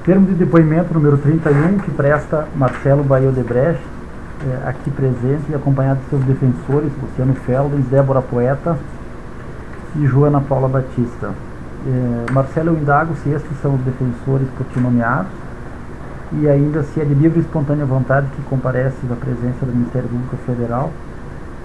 Termo de depoimento número 31, que presta Marcelo Baio Odebrecht, aqui presente e acompanhado de seus defensores, Luciano Feldens, Débora Poeta e Joana Paula Batista. Marcelo, eu indago se estes são os defensores por ti nomeados e ainda se é de livre e espontânea vontade que comparece da presença do Ministério Público Federal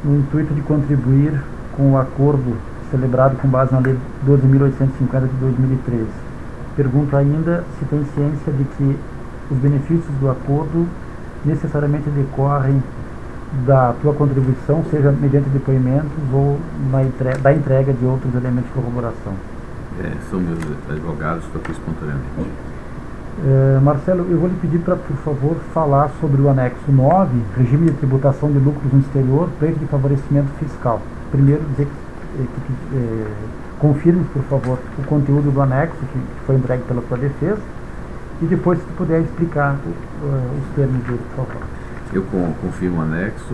no intuito de contribuir com o acordo celebrado com base na Lei 12.850 de 2013. Pergunto ainda se tem ciência de que os benefícios do acordo necessariamente decorrem da tua contribuição, seja mediante depoimentos ou da entrega de outros elementos de corroboração. São meus advogados, estou aqui espontaneamente. Marcelo, eu vou lhe pedir para, por favor, falar sobre o anexo 9, regime de tributação de lucros no exterior, pleito de favorecimento fiscal. Primeiro, dizer que confirme, por favor, o conteúdo do anexo que foi entregue pela tua defesa e depois, se tu puder explicar os termos dele, por favor. Eu confirmo o anexo.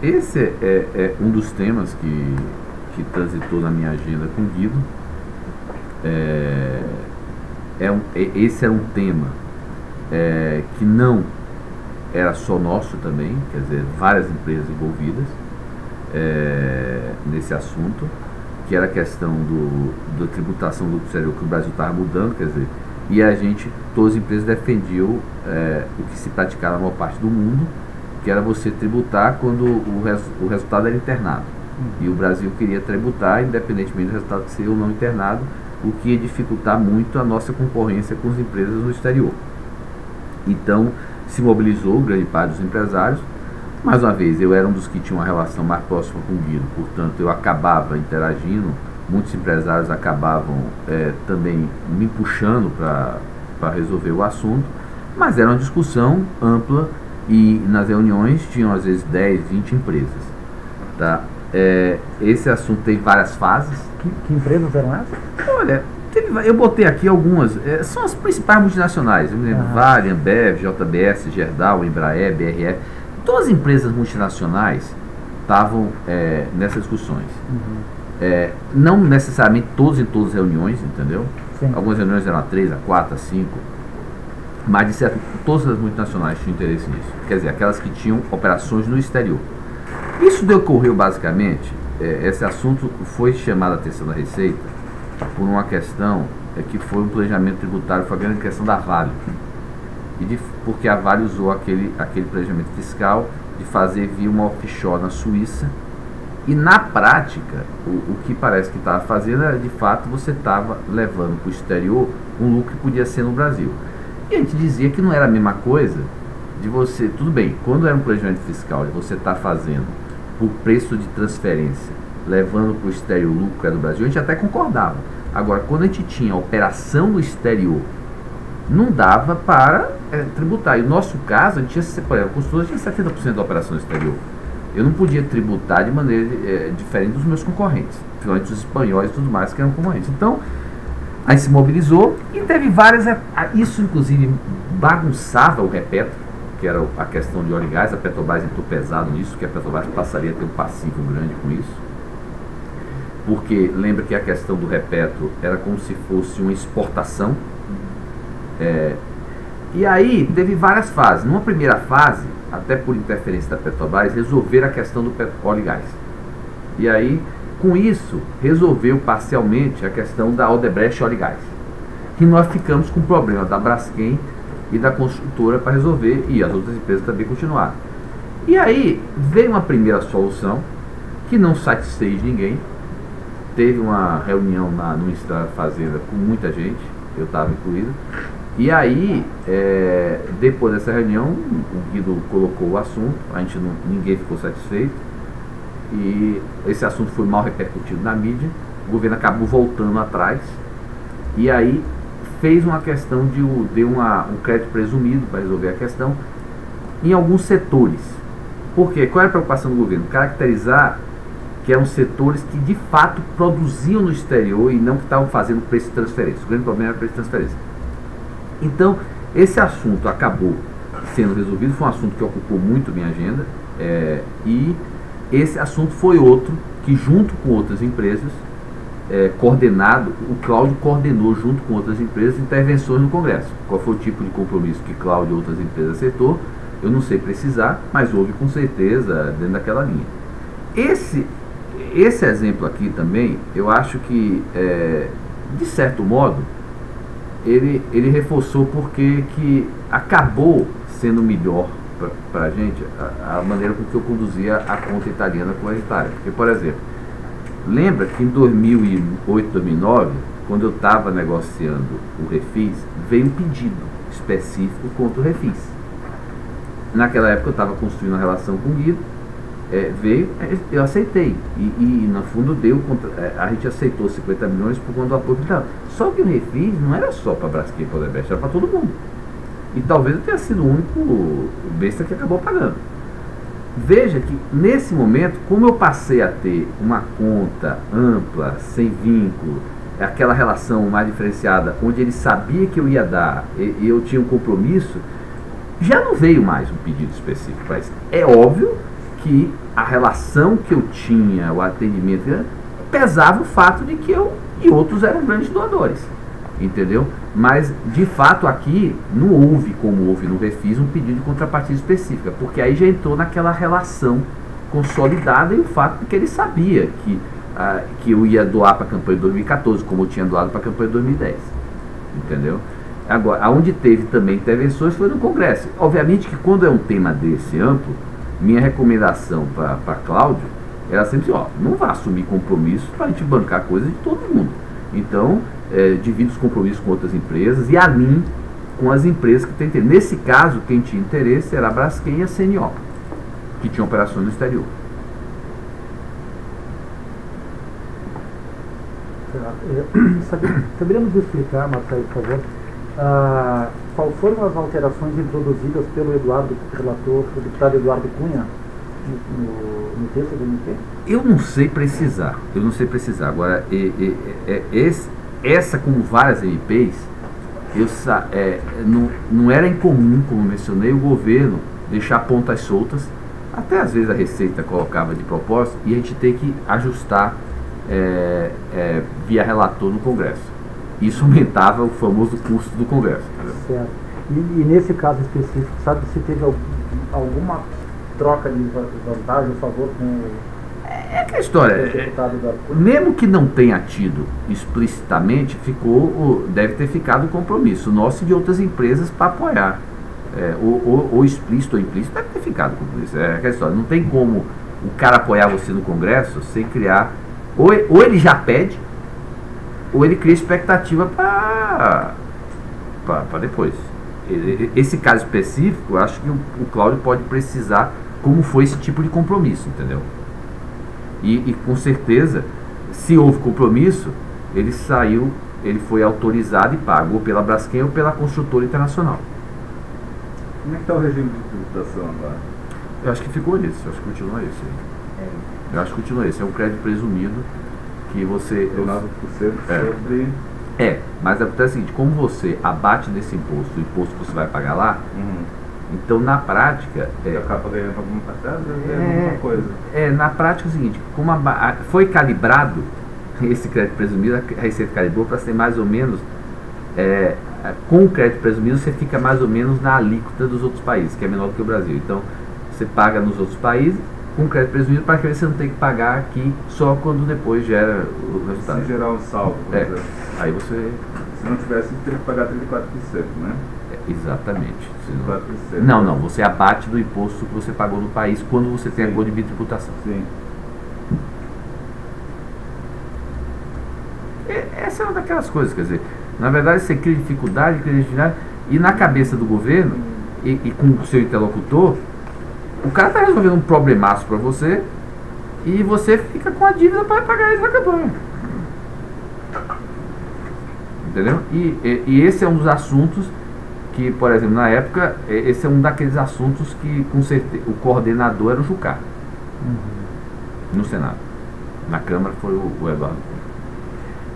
Esse é um dos temas que transitou na minha agenda com o Guido. Esse era um tema que não era só nosso também, quer dizer, várias empresas envolvidas nesse assunto, que era a questão da tributação do exterior, que o Brasil estava mudando, quer dizer, e todas as empresas defendiam o que se praticava na maior parte do mundo, que era você tributar quando o resultado era internado. E o Brasil queria tributar independentemente do resultado ser ou não internado, o que ia dificultar muito a nossa concorrência com as empresas no exterior. Então, se mobilizou grande parte dos empresários. Mais uma vez, eu era um dos que tinha uma relação mais próxima com o Guido, portanto, eu acabava interagindo, muitos empresários acabavam também me puxando para resolver o assunto, mas era uma discussão ampla e nas reuniões tinham às vezes 10, 20 empresas. Tá? Esse assunto tem várias fases. Que empresas eram essas? Olha, eu botei aqui algumas, são as principais multinacionais, eu me lembro, Vale, Ambev, JBS, Gerdau, Embraer, BRF, todas as empresas multinacionais estavam nessas discussões. Não necessariamente todos em todas as reuniões, entendeu? Sim. Algumas reuniões eram a 3, a 4, a 5, mas de certo, todas as multinacionais tinham interesse nisso, quer dizer, aquelas que tinham operações no exterior. Isso decorreu basicamente, esse assunto foi chamado a atenção da Receita por uma questão que foi um planejamento tributário, foi a grande questão da Vale. Porque a Vale usou aquele planejamento fiscal de fazer via uma offshore na Suíça, e na prática, o que parece que estava fazendo era, de fato, você estava levando para o exterior um lucro que podia ser no Brasil. E a gente dizia que não era a mesma coisa de você, tudo bem, quando era um planejamento fiscal, de você estar fazendo por preço de transferência, levando para o exterior o lucro que era do Brasil, a gente até concordava. Agora, quando a gente tinha a operação no exterior, não dava para tributar. E no nosso caso, a gente tinha, por exemplo, a construtora tinha 70% da operação no exterior. Eu não podia tributar de maneira diferente dos meus concorrentes, principalmente os espanhóis e tudo mais que eram concorrentes. Então, aí se mobilizou e teve várias. Isso, inclusive, bagunçava o repetro, que era a questão de óleo e gás. A Petrobras entrou pesado nisso, que a Petrobras passaria a ter um passivo grande com isso. Porque lembra que a questão do repetro era como se fosse uma exportação. E aí teve várias fases. Numa primeira fase, até por interferência da Petrobras, resolver a questão do óleo e gás. E aí, com isso, resolveu parcialmente a questão da Odebrecht Óleo e Gás. E nós ficamos com o problema da Braskem e da construtora para resolver, e as outras empresas também continuaram. E aí veio uma primeira solução que não satisfez ninguém. Teve uma reunião no Ministério da Fazenda com muita gente, eu estava incluído. E aí, depois dessa reunião, o Guido colocou o assunto, ninguém ficou satisfeito, e esse assunto foi mal repercutido na mídia, o governo acabou voltando atrás, e aí fez uma questão deu um crédito presumido para resolver a questão em alguns setores. Por quê? Qual era a preocupação do governo? Caracterizar que eram setores que de fato produziam no exterior e não que estavam fazendo preço de transferência. O grande problema era o preço de transferência. Então, esse assunto acabou sendo resolvido, foi um assunto que ocupou muito minha agenda, e esse assunto foi outro que, junto com outras empresas, coordenado, o Cláudio coordenou junto com outras empresas intervenções no Congresso. Qual foi o tipo de compromisso que Cláudio e outras empresas aceitou? Eu não sei precisar, mas houve com certeza dentro daquela linha. Esse exemplo aqui também, eu acho que, de certo modo, ele reforçou porque que acabou sendo melhor para a gente a maneira com que eu conduzia a conta italiana comunitária. Porque, por exemplo, lembra que em 2008, 2009, quando eu estava negociando o Refis, veio um pedido específico contra o Refis. Naquela época eu estava construindo uma relação com o Guido, veio, eu aceitei. E no fundo a gente aceitou 50 milhões por conta do apoio. Só que o Refis não era só para Braskem e para Odebrecht, era para todo mundo. E talvez eu tenha sido o único besta que acabou pagando. Veja que nesse momento, como eu passei a ter uma conta ampla, sem vínculo, aquela relação mais diferenciada, onde ele sabia que eu ia dar e eu tinha um compromisso, já não veio mais um pedido específico para isso. É óbvio que a relação que eu tinha, o atendimento, pesava o fato de que eu e outros eram grandes doadores, entendeu? Mas, de fato, aqui não houve, como houve no Refis, um pedido de contrapartida específica, porque aí já entrou naquela relação consolidada e o fato de que ele sabia que eu ia doar para a campanha de 2014, como eu tinha doado para a campanha de 2010, entendeu? Agora, onde teve também intervenções foi no Congresso. Obviamente que quando é um tema desse amplo, minha recomendação para Cláudio era sempre assim, não vá assumir compromissos para a gente bancar coisa de todo mundo. Então, divide os compromissos com outras empresas e alinhe com as empresas que têm interesse. Nesse caso, quem tinha interesse era a Braskem e a CNO, que tinham operações no exterior. Saberia nos explicar, Marcelo, por favor, qual foram as alterações introduzidas pelo relator, o deputado Eduardo Cunha, no texto do MP? Eu não sei precisar. Agora, essa, como várias MPs, não era incomum, como mencionei, o governo deixar pontas soltas, até às vezes a Receita colocava de propósito, e a gente ter que ajustar via relator no Congresso. Isso aumentava o famoso custo do Congresso. Certo. E nesse caso específico, sabe se teve alguma troca de vantagem, por favor, com aquela história, mesmo que não tenha tido explicitamente, deve ter ficado o compromisso nosso e de outras empresas para apoiar. Ou explícito ou implícito, deve ter ficado o compromisso. É aquela história, não tem como o cara apoiar você no Congresso sem criar. Ou ele já pede, ou ele cria expectativa para depois. Esse caso específico, eu acho que o Cláudio pode precisar como foi esse tipo de compromisso, entendeu? E com certeza, se houve compromisso, ele foi autorizado e pago, ou pela Braskem ou pela construtora internacional. Como é que está o regime de tributação agora? Eu acho que ficou nisso, eu acho que continua isso. Eu acho que continua isso, é um crédito presumido que você... 9% sobre... mas acontece o seguinte, como você abate desse imposto, o imposto que você vai pagar lá, então na prática... Você acaba ganhando alguma passagem, alguma coisa. Na prática é o seguinte, como foi calibrado esse crédito presumido, a Receita calibrou para ser mais ou menos... com o crédito presumido você fica mais ou menos na alíquota dos outros países, que é menor do que o Brasil. Então você paga nos outros países com crédito presumido para que você não tenha que pagar aqui só quando depois gera o resultado. Se gerar um saldo, por exemplo. Aí você... Se não tivesse, teria que pagar 34%, né? Exatamente. 34%. Não, você abate do imposto que você pagou no país quando você tem a acordo de tributação. Sim. Essa é uma daquelas coisas, quer dizer, na verdade você cria dificuldade, e na cabeça do governo, e com o seu interlocutor, o cara está resolvendo um problemaço para você e você fica com a dívida para pagar isso na campanha. Entendeu? E esse é um dos assuntos que, por exemplo, na época, esse é um daqueles assuntos que, com certeza, o coordenador era o Jucá, no Senado. Na Câmara foi o Eduardo.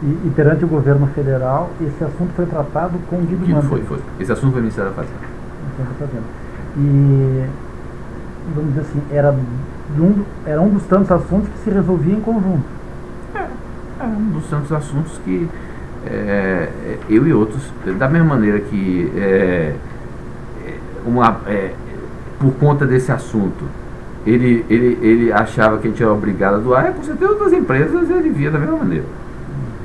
E perante o governo federal, esse assunto foi tratado com o Guido Mantega. Foi. Esse assunto foi o Ministério da Fazenda. E, vamos dizer assim, era um dos tantos assuntos que se resolvia em conjunto. um dos tantos assuntos que eu e outros, da mesma maneira que por conta desse assunto, ele achava que a gente era obrigado a doar, com certeza outras empresas ele via da mesma maneira.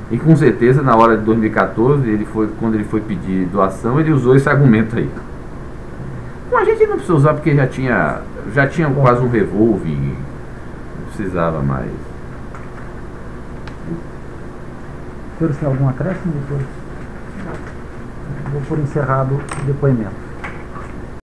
E com certeza na hora de 2014, quando ele foi pedir doação, ele usou esse argumento aí. Com a gente não precisou usar porque já tinha quase um revólver, não precisava mais. Senhores, tem algum acréscimo, doutor? Vou por encerrado o depoimento.